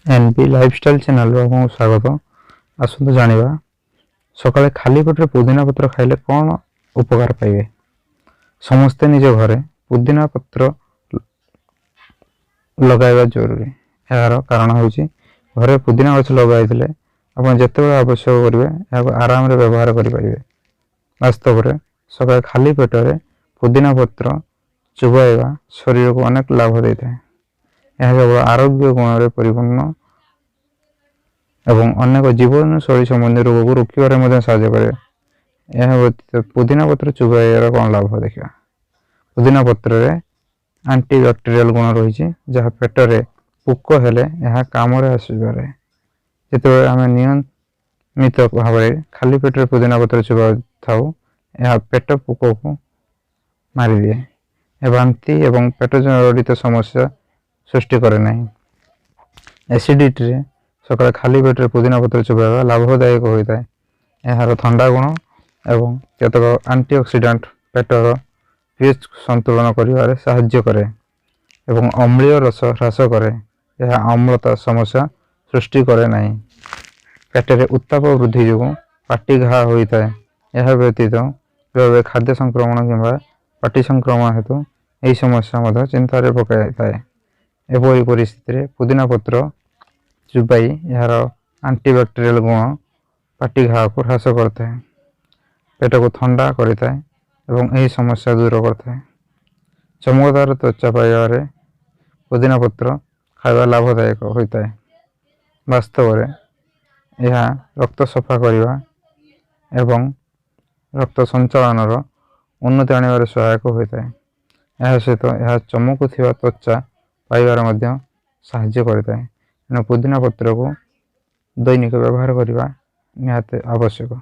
NP lifestyle channel को स्वागत। आसतु जानिबा सकाळे खाली पेट पुदीना पत्र खाइले कौन उपकार पाइबे। समस्ते निज घरे पुदीना पत्र लगाइबा जरूरी। यार कारण होउची घरे पुदीना गछ लगाइथिले आपण जतेबेले आवश्यक करिवे याको आराम रे व्यवहार करि परिबे। वास्तव रे सकाळे खाली पेटरे पुदीना पत्र चुबाइबा शरीर को अनेक लाभ देता है। यह केवल आरोग्य गुण में परिपूर्ण एवं अनेक जीवन शैली संबंधी रोग को रोकवे साहाय्य करे। यह व्यतीत पुदीना पत्र चुबाइबार कौन लाभ देखा। पुदीना पत्र रे एंटीबैक्टेरियल गुण रही जहाँ पेटरे पोक हेले यह काम आसपे। जिते आम नियमित भाव खाली पेट पुदीना पत्र चुबा था यह पेट पोक को मारिदिए। बांति एवं पेट जड़ित समस्या सृष्टि करे नहीं। एसिडिटी रे सकाळे खाली पेट पुदीना पत्र चुबाइबा लाभदायक होता है। यार ठंडा गुण एवं केतक एंटीऑक्सीडेंट पेटर पीएच संतुलन करिवारे साहाय्य करे एवं अम्लीय रस ह्रास करे। यह अम्लता समस्या सृष्टि करे नहीं। पेटरे उत्ताप वृद्धि जो पाटी घा होता है। यह व्यतीत बेले खाद्य संक्रमण किंवा पाटी संक्रमण हेतु यही समस्या चिंतार पकाई। एपरी परिस्थिति रे पुदीना पत्र चुबाई यार एंटीबैक्टेरियल गुण पाटी घा को ह्रास करता है, पेट को ठंडा करता है एवं यही समस्या दूर करता है। चमकदार त्वचा पाइबारे पुदीना पत्र खाଇବା लाभदायक होता है। वास्तव में यह रक्त सफा करने एवं रक्त संचालन उन्नति आने सहायक होता है। यह सहित यह चमकुवा त्वचा पाइबार साहाय्य करता है। पुदीना पत्र को दैनिक व्यवहार करने निहाती आवश्यक।